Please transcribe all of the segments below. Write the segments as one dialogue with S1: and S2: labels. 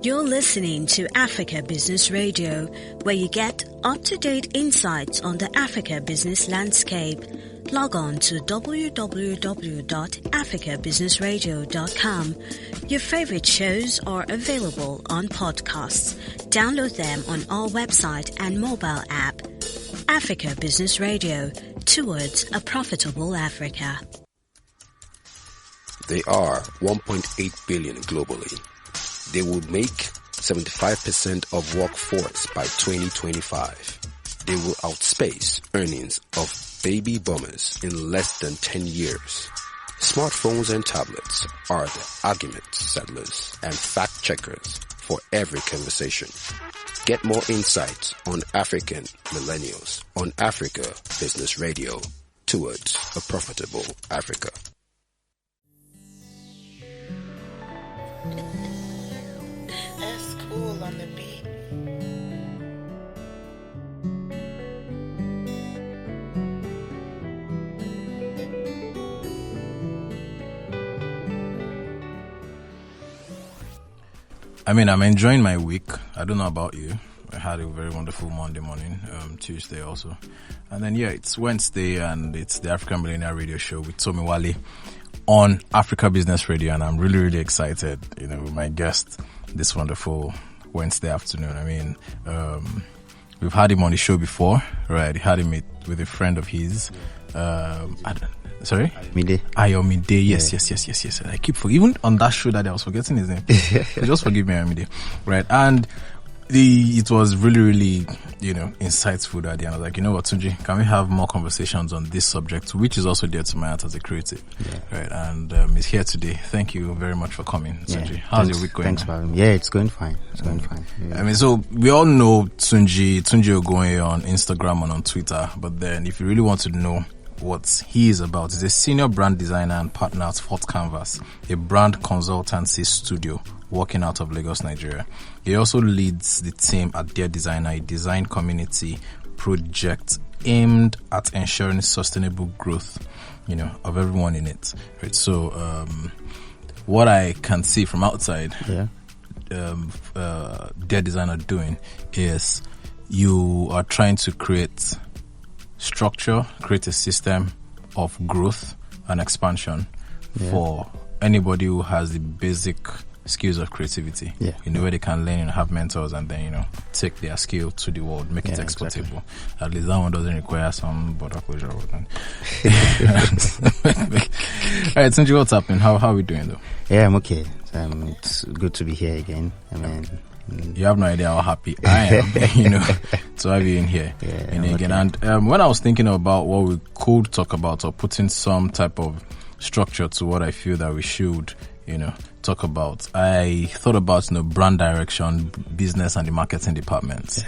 S1: You're listening to Africa Business Radio, where you get up-to-date insights on the Africa business landscape. Log on to www.africabusinessradio.com. Your favorite shows are available on podcasts. Download them on our website and mobile app. Africa Business Radio, towards a profitable Africa.
S2: They are 1.8 billion globally. They will make 75% of workforce by 2025. They will outspace earnings of baby boomers in less than 10 years. Smartphones and tablets are the argument settlers and fact checkers for every conversation. Get more insights on African millennials on Africa Business Radio, towards a profitable Africa.
S3: That's cool on the beat.
S4: I mean, I'm enjoying my week. I don't know about you. I had a very wonderful Monday morning, Tuesday also. And then, yeah, it's Wednesday and it's the African Millennial Radio Show with Tomi Wale on Africa Business Radio. And I'm really, really excited, with my guest this wonderful Wednesday afternoon. I mean, we've had him on the show before, right? He had him with a friend of his. Sorry? Ayomide. Yes. I keep forgetting. Even on that show that I was forgetting his name. Just forgive me, Ayomide. Right. And it was really, really, insightful that day. And I was like, you know what, Tunji, can we have more conversations on this subject, which is also dear to my heart as a creative. Yeah. Right. And he's here today. Thank you very much for coming, Tunji.
S5: Yeah.
S4: How's your week going?
S5: Thanks for having me. Yeah, it's going fine. It's going fine. Yeah.
S4: I mean, so we all know Tunji Ogunoye on Instagram and on Twitter. But then if you really want to know what he is about, he's a senior brand designer and partner at FourthCanvas, a brand consultancy studio working out of Lagos, Nigeria. He also leads the team at DearDesigner, a design community project aimed at ensuring sustainable growth, of everyone in it. Right. So, what I can see from outside, DearDesigner doing is you are trying to create structure, create a system of growth and expansion for anybody who has the basic skills of creativity. Where they can learn and have mentors and then, take their skill to the world, make it exportable. Exactly. At least that one doesn't require some border closure. All right, Tunji, what's happening? How are we doing though?
S5: Yeah, I'm okay. It's good to be here again. I mean,
S4: you have no idea how happy I am, to have you in here. Again. Okay. And when I was thinking about what we could talk about or putting some type of structure to what I feel that we should, talk about, I thought about, brand direction, business and the marketing departments.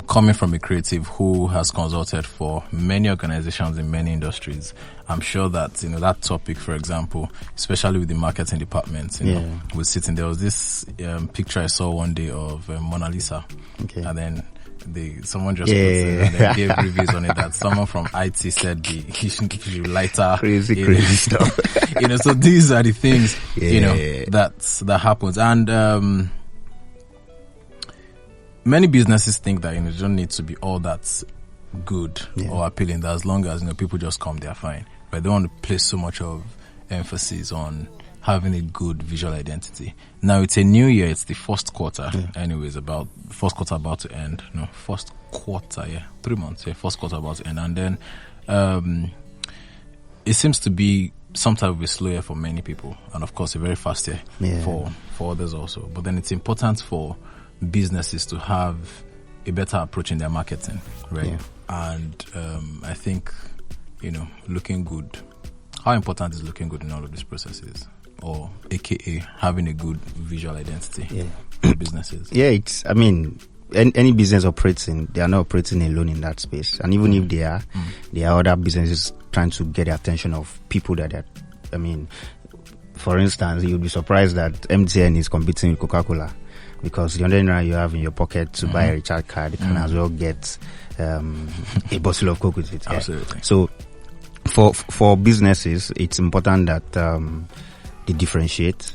S4: Coming from a creative who has consulted for many organizations in many industries, I'm sure that, that topic, for example, especially with the marketing department, was sitting. There was this picture I saw one day of Mona Lisa. Okay. And then someone just put it and they gave reviews on it that someone from IT said you should lighter
S5: crazy stuff.
S4: So these are the things that happens. And many businesses think that you don't need to be all that good or appealing, that as long as people just come, they're fine. But they want to place so much of emphasis on having a good visual identity. Now it's a new year, it's the first quarter. Anyways, first quarter about to end. 3 months. First quarter about to end. And then it seems to be some type of a slow year for many people, and of course a very fast year for others also. But then it's important for businesses to have a better approach in their marketing, right? And I think, looking good. How important is looking good in all of these processes? Or AKA having a good visual identity for businesses?
S5: It's, any business they are not operating alone in that space. And even if they are, there are other businesses trying to get the attention of people for instance, you'll be surprised that MTN is competing with Coca-Cola, because the only naira you have in your pocket to buy a recharge card, you can as well get a bottle of Coke with it.
S4: Absolutely.
S5: So for businesses, it's important that they differentiate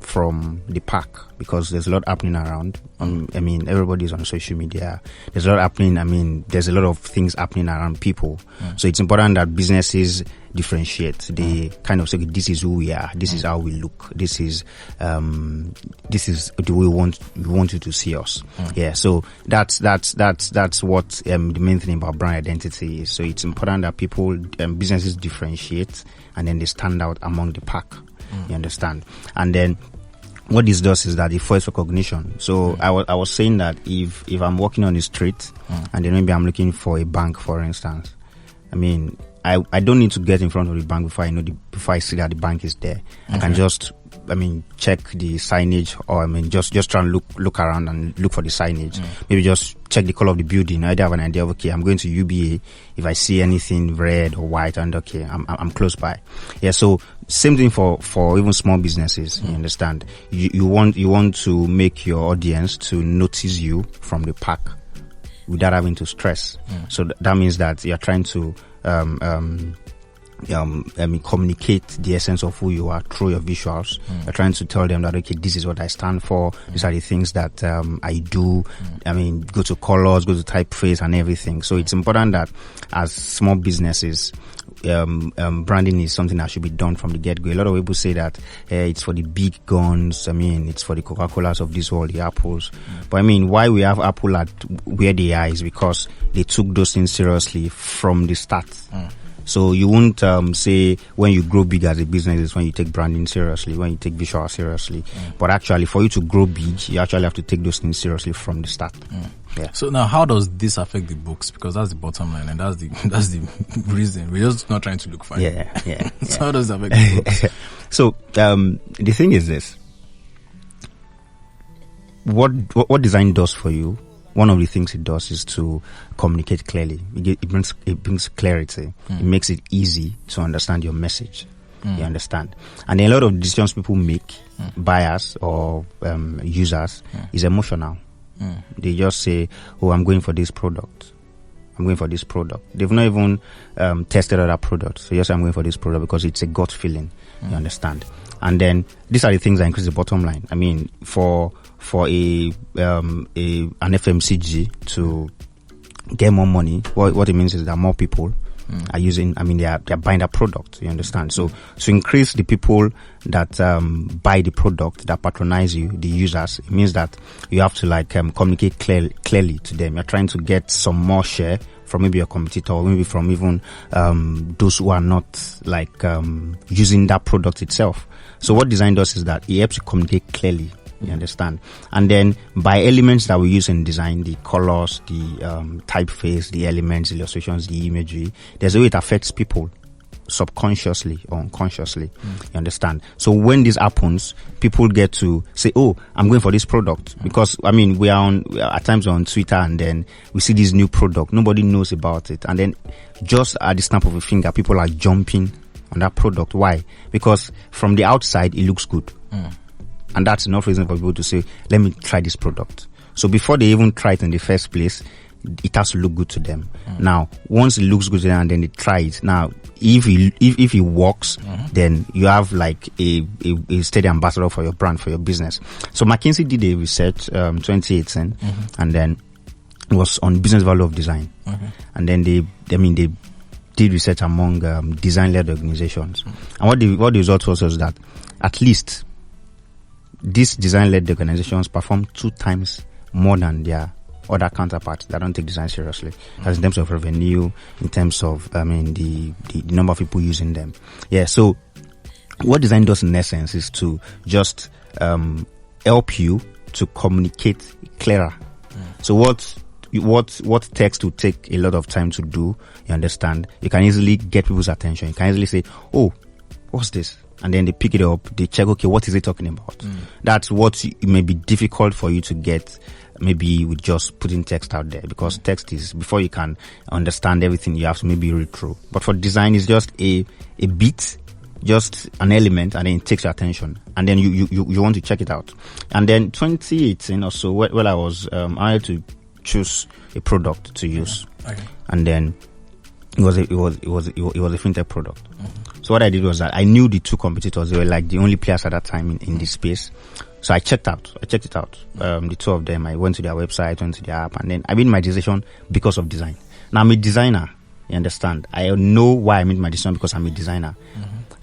S5: from the pack, because there's a lot happening around. I mean, everybody's on social media. There's a lot happening. I mean, there's a lot of things happening around people. So it's important that businesses differentiate. They kind of say, this is who we are. This is how we look. This is the way we want you to see us. Yeah. So that's what the main thing about brand identity is. So it's important that people, businesses differentiate, and then they stand out among the pack. You understand? And then what this does is that it forces recognition. So I was saying that if I'm walking on the street and then maybe I'm looking for a bank, for instance, I mean, I don't need to get in front of the bank before I see that the bank is there. I can just, check the signage, or just try and look around and look for the signage. Maybe just check the color of the building. I have an idea of, okay, I'm going to UBA. If I see anything red or white, and okay, I'm close by. Yeah. So same thing for even small businesses. You understand? You want to make your audience to notice you from the pack without having to stress. So that means that you're trying to communicate the essence of who you are through your visuals. You're trying to tell them that, okay, this is what I stand for. These are the things that I do. Go to colors, go to typeface and everything. So it's important that as small businesses, branding is something that should be done from the get-go. A lot of people say that it's for the big guns. It's for the Coca-Colas of this world, the Apples. But why we have Apple at where they are is because they took those things seriously from the start. So you won't say when you grow big as a business is when you take branding seriously, when you take visual seriously. But actually, for you to grow big, you actually have to take those things seriously from the start. Yeah.
S4: So now, how does this affect the books? Because that's the bottom line, and that's the reason. We're just not trying to look funny.
S5: Yeah.
S4: So how does it affect the books?
S5: So the thing is this: what design does for you. One of the things it does is to communicate clearly. It brings clarity. It makes it easy to understand your message. You understand? And a lot of decisions people make, buyers or users, is emotional. They just say, "Oh, I'm going for this product. I'm going for this product." They've not even tested other products. So yes, I'm going for this product because it's a gut feeling. You understand? And then these are the things that increase the bottom line. For an FMCG to get more money, what it means is that more people are using, they're buying that product. You understand? So to increase the people that buy the product, that patronize you, the users, it means that you have to communicate clearly to them. You're trying to get some more share from maybe your competitor, or maybe from even those who are not using that product itself. So what design does is that it helps you communicate clearly. You understand? And then by elements that we use in design, the colors, the typeface, the elements, the illustrations, the imagery, there's a way it affects people subconsciously or unconsciously. You understand? So when this happens, people get to say, "Oh, I'm going for this product," because we are at times on Twitter, and then we see this new product, nobody knows about it, and then just at the snap of a finger, people are jumping on that product. Why? Because from the outside it looks good. And that's enough reason for people to say, "Let me try this product." So before they even try it in the first place, it has to look good to them. Now, once it looks good to them and then they try it, now, if it works, then you have a steady ambassador for your brand, for your business. So McKinsey did a research, 2018, and then it was on business value of design. And then they did research among design-led organizations. And what the result was that at least these design-led organizations perform 2 times more than their other counterparts that don't take design seriously. That's in terms of revenue, in terms of the number of people using them. Yeah. So what design does in essence is to just help you to communicate clearer. So what text will take a lot of time to do, you understand? You can easily get people's attention. You can easily say, "Oh, what's this?" And then they pick it up, they check, okay, what is it talking about? That's what it may be difficult for you to get, maybe with just putting text out there, because text is, before you can understand everything, you have to maybe read through. But for design, it's just a bit, just an element, and then it takes your attention. And then you want to check it out. And then 2018 or so, I was, I had to choose a product to use. And then it was a fintech product. So what I did was that I knew the two competitors. They were like the only players at that time in this space. So I checked it out. The two of them, I went to their website, went to their app, and then I made my decision because of design. Now I'm a designer. You understand? I know why I made my decision, because I'm a designer.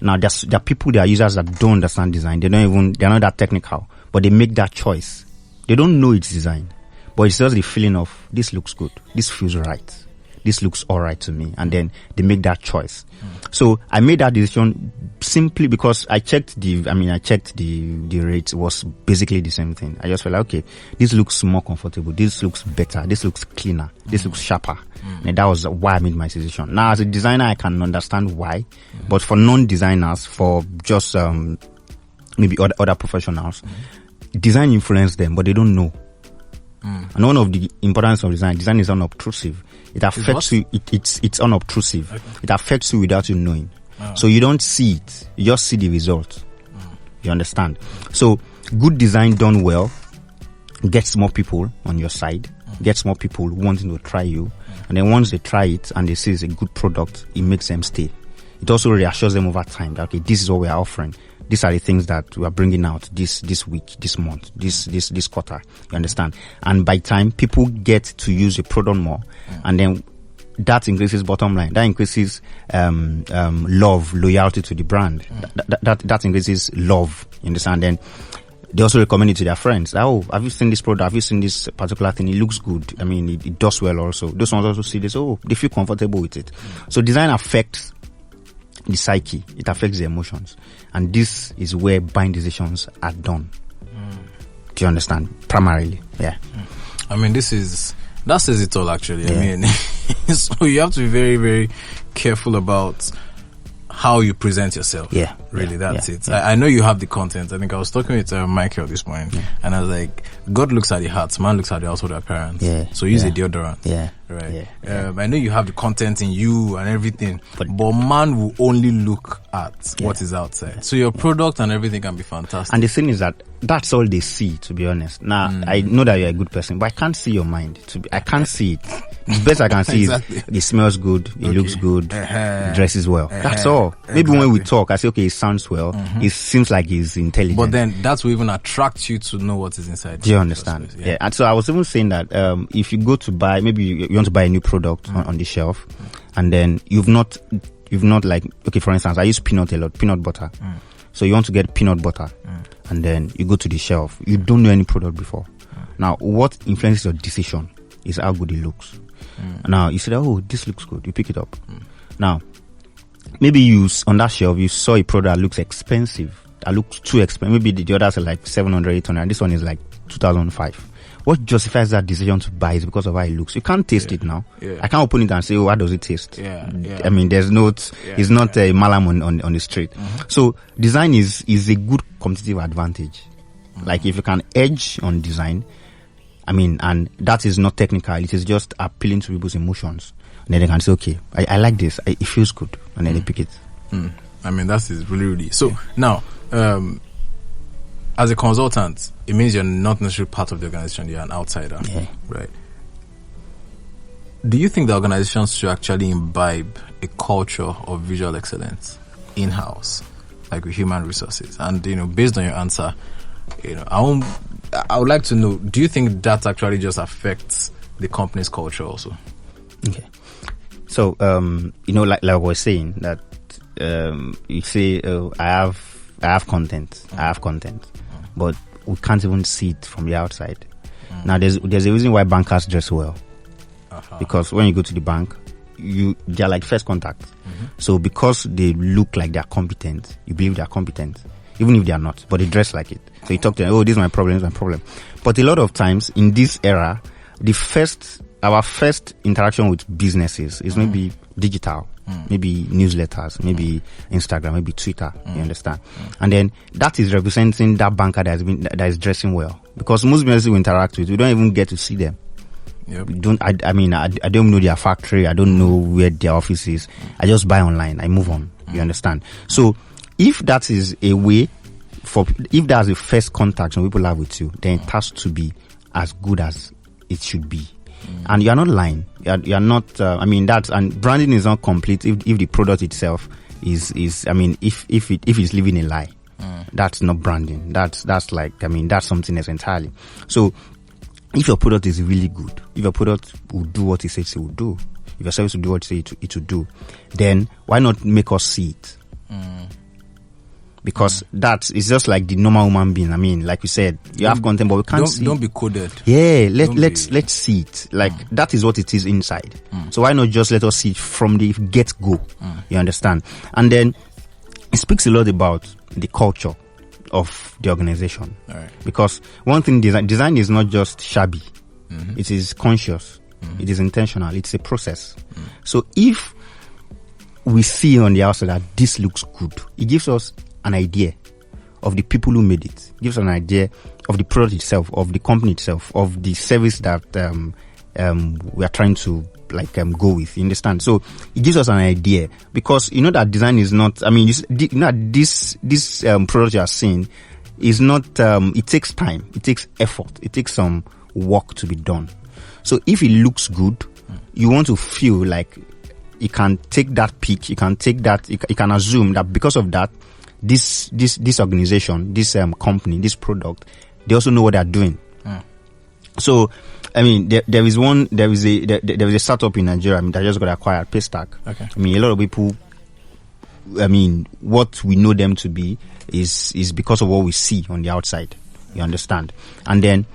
S5: Now there are people, there are users that don't understand design. They're not that technical, but they make that choice. They don't know it's design, but it's just the feeling of, this looks good, this feels right, this looks alright to me, and then they make that choice. So I made that decision simply because I checked the rates. It was basically the same thing. I just felt like, okay, this looks more comfortable, this looks better, this looks cleaner, this looks sharper. And that was why I made my decision. Now, as a designer, I can understand why, but for non-designers, for just maybe other professionals, design influences them, but they don't know. And one of the importance of design is unobtrusive. It affects you. It's unobtrusive. Okay. It affects you without you knowing. So you don't see it. You just see the result. You understand? So good design done well gets more people on your side, gets more people wanting to try you. And then once they try it and they see it's a good product, it makes them stay. It also reassures them over time that, okay, this is what we are offering. These are the things that we are bringing out this week, this month, this quarter. You understand? And by time people get to use the product more, and then that increases bottom line. That increases love, loyalty to the brand. That increases love. You understand? Then they also recommend it to their friends. Oh, have you seen this product? Have you seen this particular thing? It looks good. I mean, it does well also. Those ones also see this. Oh, they feel comfortable with it. So design affects the psyche. It affects the emotions. And this is where buying decisions are done. Do you understand? Primarily. Yeah.
S4: I mean, that says it all, actually. Yeah. I mean, so you have to be very, very careful about how you present yourself. Yeah. Really, that's it. Yeah. I know you have the content. I think I was talking with Michael this morning, and I was like, God looks at the hearts, man looks at the household appearance. Yeah. So use a deodorant. Yeah. Right. Yeah. I know you have the content in you and everything, but man will only look at what is outside. So your product and everything can be fantastic.
S5: And the thing is that's all they see, to be honest. Now, I know that you're a good person, but I can't see your mind. I can't see it. The best I can see is it smells good, it looks good, it dresses well. That's all. Maybe when we talk, I say, okay, it sounds well. It seems like he's intelligent.
S4: But then that will even attract you to know what is inside.
S5: Do you understand? Yeah. And so I was even saying that if you go to buy, maybe you want to buy a new product on the shelf, and then you've not like, okay, for instance, I use peanut butter. So you want to get peanut butter, and then you go to the shelf. You don't know any product before. Now, what influences your decision is how good it looks. Now, you say, oh, this looks good. You pick it up. Now, maybe on that shelf, you saw a product that looks expensive. That looks too expensive. Maybe the others are like 700, 800. This one is like 2005. What justifies that decision to buy is because of how it looks. You can't taste it now. I can't open it and say, oh, how does it taste? I mean, it's not a malam on the street. So design is a good competitive advantage. Like if you can edge on design, I mean, and that is not technical. It is just appealing to people's emotions. And then they can say, okay, I like this. It feels good. And then they pick it.
S4: I mean, that is really, really. So now, as a consultant, it means you're not necessarily part of the organization. You're an outsider. Yeah. Right. Do you think the organizations should actually imbibe a culture of visual excellence in-house, like with human resources? And, based on your answer, I would like to know, do you think that actually just affects the company's culture also?
S5: Okay. So, like I was saying, that you say, I have content, but we can't even see it from the outside. Now, there's a reason why bankers dress well. Because when you go to the bank, they're like first contact. So because they look like they're competent, you believe they're competent, even if they are not, but they dress like it. So you talk to them, oh, this is my problem. But a lot of times in this era, our first interaction with businesses is maybe digital, maybe newsletters, maybe Instagram, maybe Twitter. You understand? And then that is representing that banker that is dressing well. Because most businesses we interact with, we don't even get to see them. Yep. I don't know their factory. I don't know where their office is. I just buy online. I move on. You understand? So if that is a way if there's a first contact when people have with you, then it has to be as good as it should be. And you're not lying. You're not, and branding is not complete if the product itself is I mean, if it's living a lie, that's not branding. That's like, I mean, that's something else entirely. So if your product is really good, if your product will do what it says it will do, if your service will do what it will do, then why not make us see it? Because that is just like the normal human being. I mean, like you said, you have content, but we can't see.
S4: Don't be coded.
S5: Yeah, let's see it. Like that is what it is inside. So why not just let us see it from the get-go? You understand? And then it speaks a lot about the culture of the organization.
S4: Right.
S5: Because one thing, design is not just shabby. It is conscious. It is intentional. It's a process. So if we see on the outside that this looks good, it gives us an idea of the people who made it. It gives us an idea of the product itself, of the company itself, of the service that we are trying to go with. You understand? So it gives us an idea, because you know that design is not. I mean, you know that this product you are seeing is not. It takes time. It takes effort. It takes some work to be done. So if it looks good, you want to feel like you can take that peak. You can take that. You can assume that because of that, this organization, this company, this product, they also know what they're doing. So, I mean, there is a startup in Nigeria, I mean, that just got acquired, Paystack.
S4: Okay.
S5: I mean, a lot of people, I mean, what we know them to be is because of what we see on the outside. You understand? And then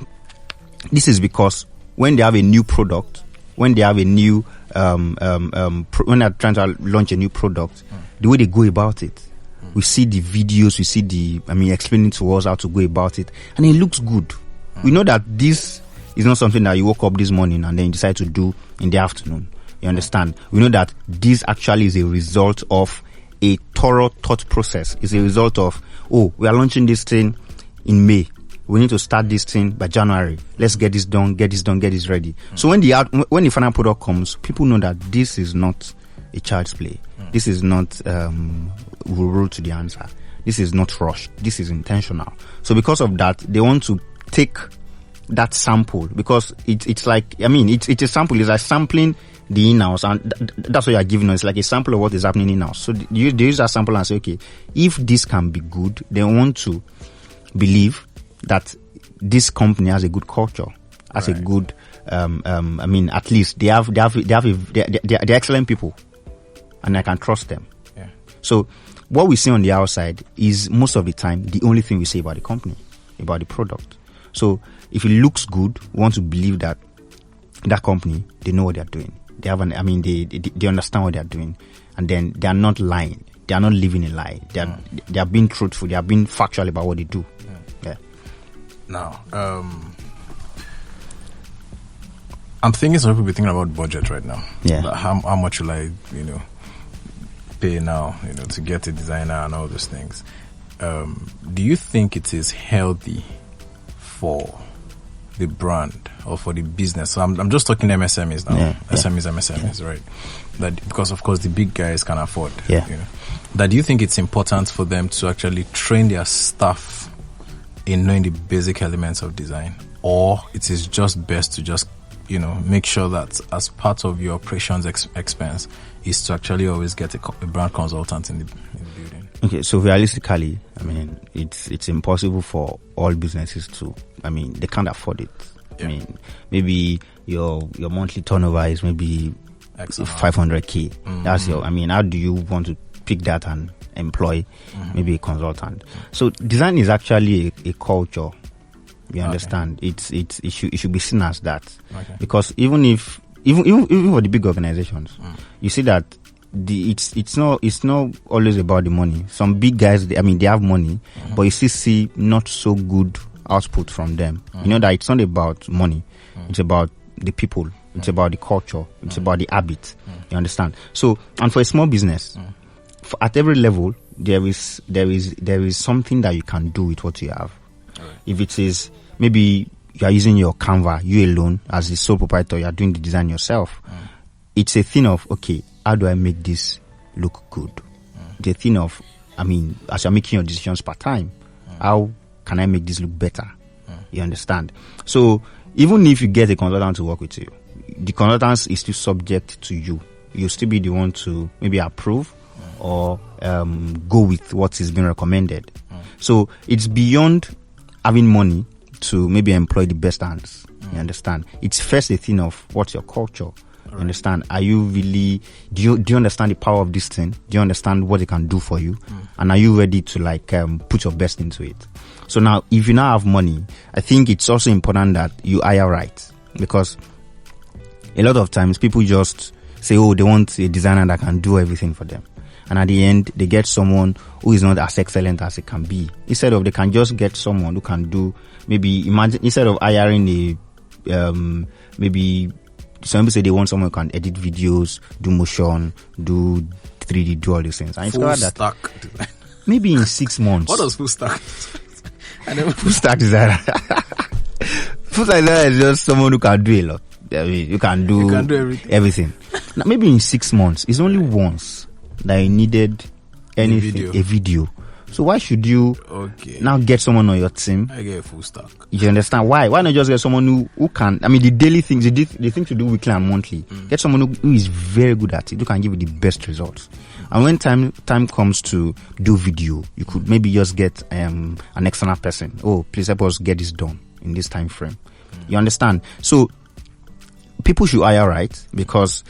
S5: this is because when they have a new product, when they have a new, when they're trying to launch a new product, the way they go about it, we see the videos, we see explaining to us how to go about it, and it looks good. We know that this is not something that you woke up this morning and then you decide to do in the afternoon. You understand? We know that this actually is a result of a thorough thought process. It's a result of, we are launching this thing in May. We need to start this thing by January. Let's get this done, get this ready. So when the final product comes, people know that this is not a child's play. This is not we'll roll to the answer. This is not rushed. This is intentional. So because of that, they want to take that sample, because it's like, I mean, it's a sample. It's like sampling the in-house, and that's what you are giving us. It's like a sample of what is happening in-house. So they use that sample and say, okay, if this can be good, they want to believe that this company has a good culture, has a good, I mean, at least they're excellent people, and I can trust them.
S4: Yeah.
S5: So what we see on the outside is most of the time the only thing we say about the company, about the product. So if it looks good, we want to believe that that company, they know what they're doing. They have they understand what they're doing, and then they are not lying. They are not living a lie. They are being truthful. They are being factual about what they do. Yeah.
S4: Now, I'm thinking some people be thinking about budget right now.
S5: Yeah.
S4: Like how much will I, pay now, to get a designer and all those things. Do you think it is healthy for the brand or for the business? So I'm just talking MSMEs now.
S5: Yeah.
S4: SMEs, right? That because of course the big guys can afford.
S5: Yeah.
S4: That do you think it's important for them to actually train their staff in knowing the basic elements of design, or it is just best to just make sure that as part of your operations expense is to actually always get a brand consultant in the building?
S5: Okay, so realistically, I mean, it's impossible for all businesses to. I mean, they can't afford it. Yeah. I mean, maybe your monthly turnover is maybe 500K. Mm-hmm. That's your. I mean, how do you want to pick that and employ maybe a consultant? So design is actually a culture. You understand? It should be seen as that. Okay. Because even for the big organizations, you see that it's not always about the money. Some big guys, they have money, but you still see not so good output from them. You know that it's not about money. It's about the people. It's about the culture. It's about the habit. You understand? So, and for a small business, at every level, there is something that you can do with what you have. Right. If it is maybe you are using your Canva, you alone as the sole proprietor, you are doing the design yourself. It's a thing of, okay, how do I make this look good? It's a thing of, as you're making your decisions per time, how can I make this look better? You understand? So even if you get a consultant to work with you, the consultant is still subject to you. You'll still be the one to maybe approve or go with what is being recommended. So it's beyond having money to maybe employ the best hands. You understand? It's first a thing of what's your culture. You understand? Are you really, do you understand the power of this thing? Do you understand what it can do for you? And are you ready to like put your best into it? So now, if you now have money, I think it's also important that you hire right, because a lot of times people just say, oh, they want a designer that can do everything for them. And at the end, they get someone who is not as excellent as it can be. Instead of, they can just get someone who can do, maybe imagine, instead of hiring a, maybe some people say they want someone who can edit videos, do motion, do 3D, do all these things. And
S4: full stack design.
S5: Maybe in 6 months.
S4: What does full stack?
S5: Full stack designer. Full stack designer is just someone who can do a lot. I mean, you can do everything. Now, maybe in 6 months, it's only once that you needed anything, a video. So why should you now get someone on your team?
S4: I get a full stack.
S5: You understand why? Why not just get someone who can, I mean, the daily things, the things to do weekly and monthly. Get someone who is very good at it, who can give you the best results. And when time comes to do video, you could maybe just get an external person. Oh, please help us get this done in this time frame. You understand? So people should hire right, because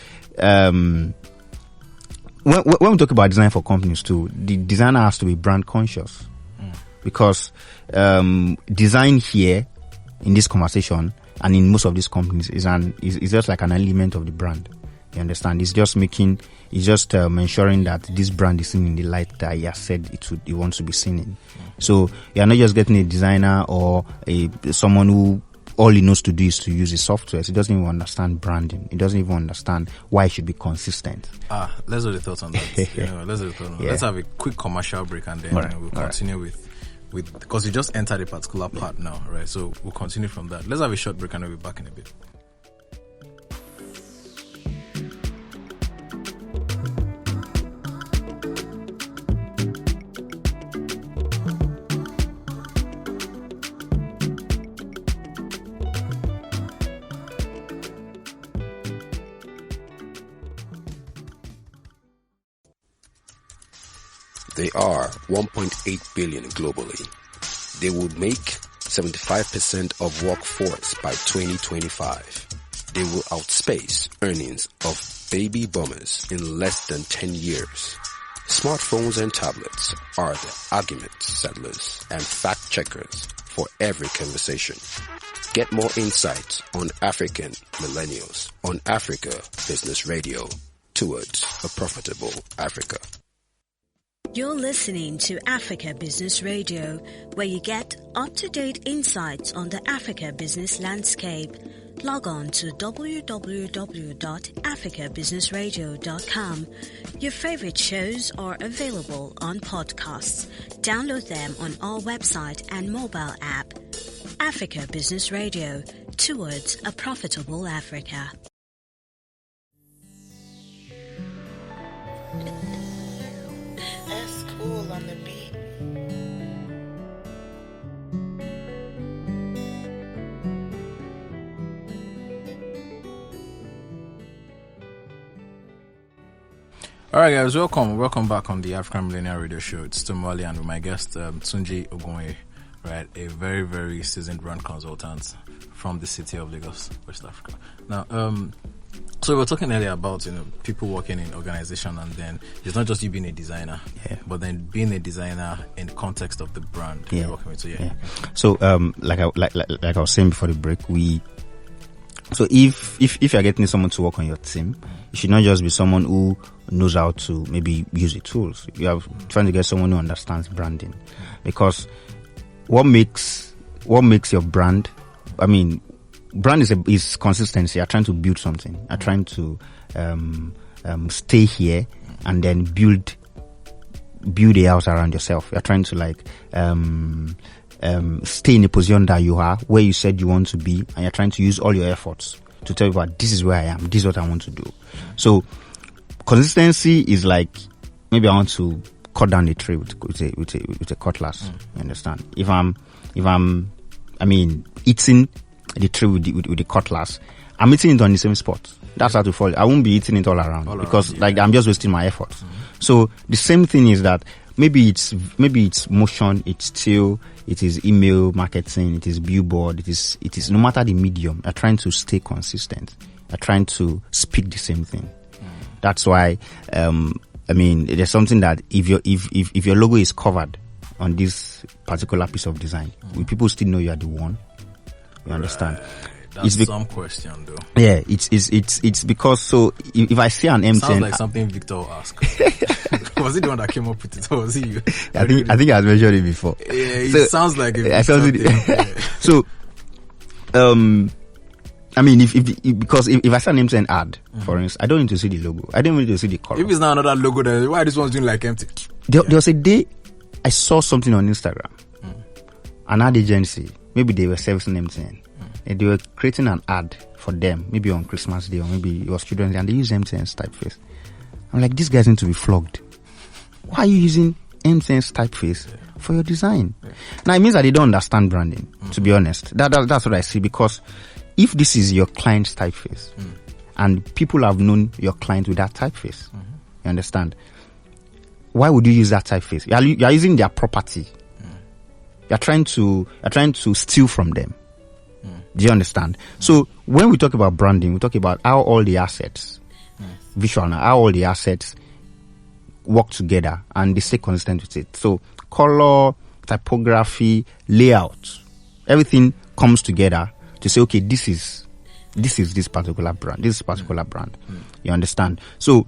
S5: when we talk about design for companies too, the designer has to be brand conscious, because design here in this conversation and in most of these companies is just like an element of the brand. You understand? It's just ensuring that this brand is seen in the light that he has said it wants to be seen in. So you are not just getting a designer or someone who all he knows to do is to use his software. So he doesn't even understand branding. He doesn't even understand why it should be consistent.
S4: Let's do the thoughts on that. Let's have a quick commercial break, and then we'll continue with because you just entered a particular part now, right? So we'll continue from that. Let's have a short break and we'll be back in a bit.
S2: They are 1.8 billion globally. They would make 75% of workforce by 2025. They will outspace earnings of baby boomers in less than 10 years. Smartphones and tablets are the argument settlers and fact checkers for every conversation. Get more insights on African millennials on Africa Business Radio, towards a profitable Africa.
S1: You're listening to Africa Business Radio, where you get up-to-date insights on the Africa business landscape. Log on to www.africabusinessradio.com. Your favorite shows are available on podcasts. Download them on our website and mobile app. Africa Business Radio, towards a profitable Africa.
S3: That's cool on the beat.
S4: All right, guys, welcome back on the African Millennial Radio Show. It's Tunji and with my guest Tunji Ogunoye, right? A very, very seasoned brand consultant from the city of Lagos, West Africa. Now, so we were talking earlier about, people working in organization, and then it's not just you being a designer, but then being a designer in the context of the brand you're working with.
S5: So like I was saying before the break, so if you're getting someone to work on your team, it should not just be someone who knows how to maybe use the tools. You are trying to get someone who understands branding, because what makes your brand, I mean, brand is consistency. You're trying to build something. You're trying to stay here and then build a house around yourself. You're trying to stay in a position that you are, where you said you want to be, and you're trying to use all your efforts to tell people, this is where I am, this is what I want to do. So consistency is like, maybe I want to cut down a tree with a cutlass. You understand? If I'm eating the tree with the cutlass, I'm eating it on the same spot. That's how to follow. I won't be eating it all around because I'm just wasting my efforts. So the same thing is that maybe it's motion, it's still, it is email marketing, it is billboard, it is no matter the medium. You're trying to stay consistent. You're trying to speak the same thing. That's why, there's something that if your logo is covered on this particular piece of design, will people still know you are the one? You understand?
S4: That's some question though.
S5: Yeah, it's because so if I see an MTN,
S4: sounds like something Victor will ask. Was he the one that came up with it, or was he you?
S5: I think I has mentioned it before.
S4: Yeah, it sounds like it. I felt
S5: it. So, if I see an MTN ad, for instance, I don't need to see the logo. I don't need to see the color.
S4: If it's not another logo, then why this one's doing like empty?
S5: There was a day I saw something on Instagram. An ad agency, maybe they were servicing MTN. And they were creating an ad for them, maybe on Christmas Day or maybe it was Children's Day, and they use MTN's typeface. I'm like, these guys need to be flogged. Why are you using MTN's typeface for your design? Now, it means that they don't understand branding, to be honest. That's what I see, because if this is your client's typeface, and people have known your client with that typeface, you understand? Why would you use that typeface? You are using their property. You're trying to steal from them. Do you understand? So when we talk about branding, we talk about how all the assets, visual, how all the assets work together and they stay consistent with it. So color, typography, layout, everything comes together to say, okay, this is this particular brand. This is particular brand. You understand? So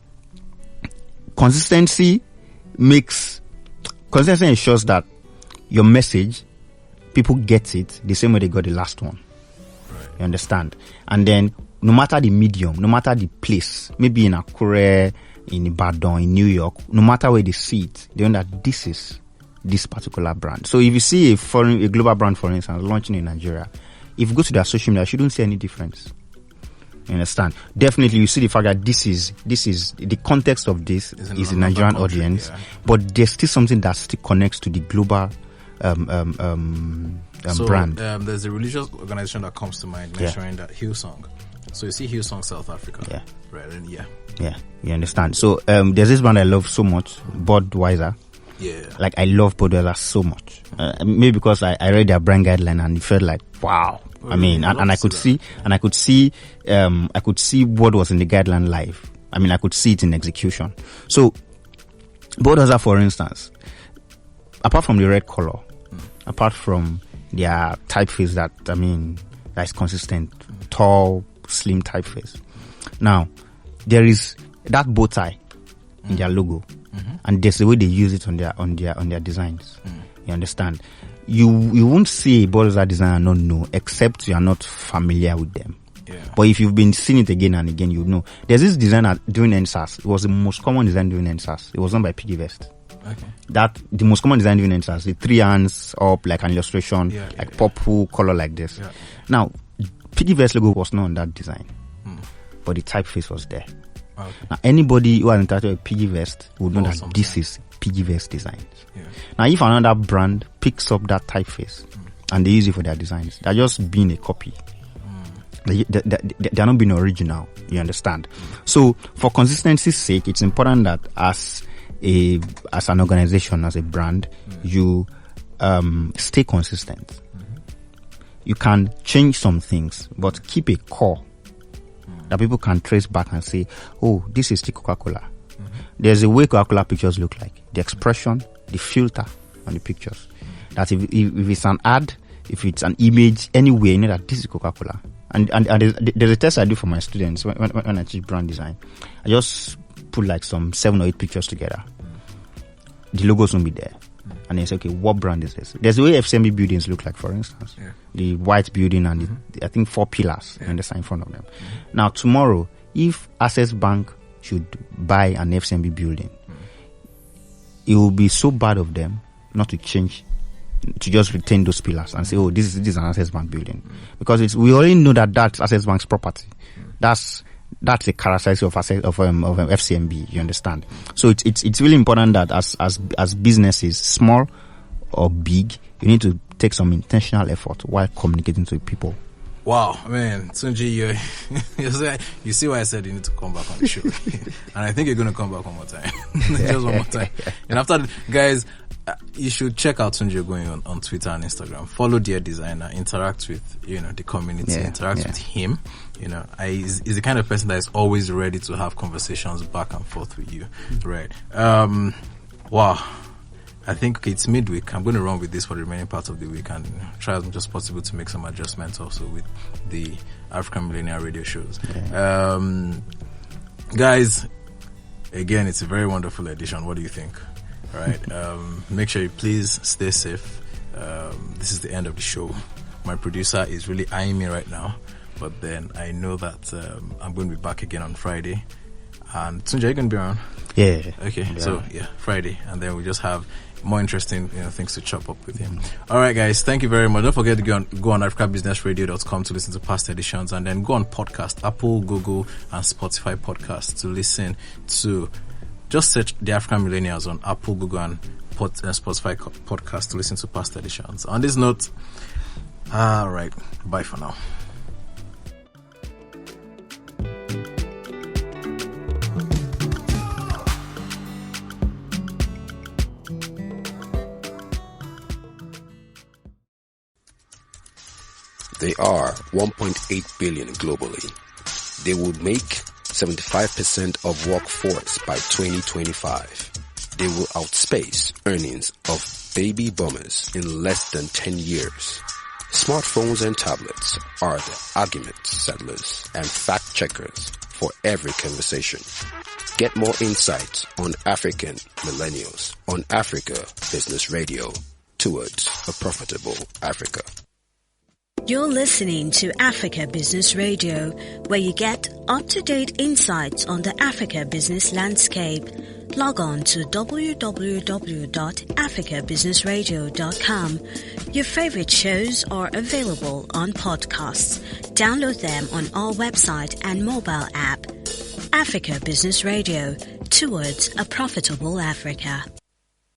S5: consistency ensures that your message, people get it the same way they got the last one. You understand? And then no matter the medium, no matter the place, maybe in Akure, in Ibadan, in New York, no matter where they see it, they know that this is this particular brand. So if you see a global brand, for instance, launching in Nigeria, if you go to their social media, you shouldn't see any difference. You understand? Definitely, you see the fact that this is the context of this is the Nigerian audience, but there's still something that still connects to the global brand.
S4: There's a religious organization that comes to mind mentioning that Hillsong. So you see Hillsong South Africa, right? And
S5: you understand. So there's this brand I love so much, Budweiser.
S4: Yeah,
S5: like I love Budweiser so much. Maybe because I read their brand guideline and it felt like wow. I mean, and I could see what was in the guideline live. I mean, I could see it in execution. So Budweiser, for instance, apart from the red color, apart from their typeface that is consistent, tall, slim typeface. Now, there is that bow tie in their logo, and there's the way they use it on their designs. You understand? You won't see a Budweiser design and not know, except you are not familiar with them. Yeah. But if you've been seeing it again and again, you know. There's this designer doing NSAS. It was the most common design doing NSAS. It was done by Piggy Vest. Okay. The most common design doing NSAS, the three hands up like an illustration, purple color like this. Yeah. Now, Piggy Vest logo was not on that design, but the typeface was there. Okay. Now, anybody who has interacted with Piggy Vest would know that this is Piggy Vest designs. Yeah. Now, if another brand picks up that typeface and they use it for their designs, they're just being a copy. They're not being original. You understand? So, for consistency's sake, it's important that as an organization, as a brand, you stay consistent. You can change some things, but keep a core that people can trace back and say, oh, this is still Coca-Cola. There's a way Coca-Cola pictures look like. The expression, the filter on the pictures. That if it's an ad, if it's an image, anywhere, you know that this is Coca-Cola. And there's a test I do for my students when I teach brand design. I just put like some 7 or 8 pictures together. The logos won't be there. And then say, okay, what brand is this? There's the way FCMB buildings look like, for instance. Yeah. The white building and I think 4 pillars and the sign in front of them. Now, tomorrow, if Access Bank should buy an FCMB building, it will be so bad of them not to change, to just retain those pillars and say, oh, this is an Access Bank building. Because we already know that that's Access Bank's property. That's a characteristic of FCMB, you understand? So it's really important that as businesses, small or big, you need to take some intentional effort while communicating to people.
S4: Wow, man, Tunji, you see why I said you need to come back on the show. And I think you're going to come back one more time. Just one more time. And after, guys, you should check out Tunji going on Twitter and Instagram. Follow DearDesigner, interact with, the community, interact with him. He's the kind of person that is always ready to have conversations back and forth with you. Right. Wow. I think it's midweek. I'm going to run with this for the remaining part of the week and try as much as possible to make some adjustments also with the African Millennial radio shows. Yeah. Guys, again, it's a very wonderful edition. What do you think? All right. Make sure you please stay safe. This is the end of the show. My producer is really eyeing me right now, but then I know that I'm going to be back again on Friday. And Tunji, are you going to be around?
S5: Yeah.
S4: Okay. Yeah. So Friday, and then we just have more interesting things to chop up with him. All right, guys, thank you very much. Don't forget to go on africabusinessradio.com to listen to past editions, and then go on podcast, Apple, Google, and Spotify podcasts to listen to. Just search the African Millennials on Apple, Google, and Spotify podcast to listen to past editions. On this note, all right, bye for now.
S2: They are 1.8 billion globally. They would make 75% of workforce by 2025. They will outspace earnings of baby boomers in less than 10 years. Smartphones and tablets are the argument settlers and fact checkers for every conversation. Get more insights on African millennials on Africa Business Radio, towards a profitable Africa.
S1: You're listening to Africa Business Radio, where you get up-to-date insights on the Africa business landscape. Log on to www.africabusinessradio.com. Your favorite shows are available on podcasts. Download them on our website and mobile app. Africa Business Radio, towards a profitable Africa.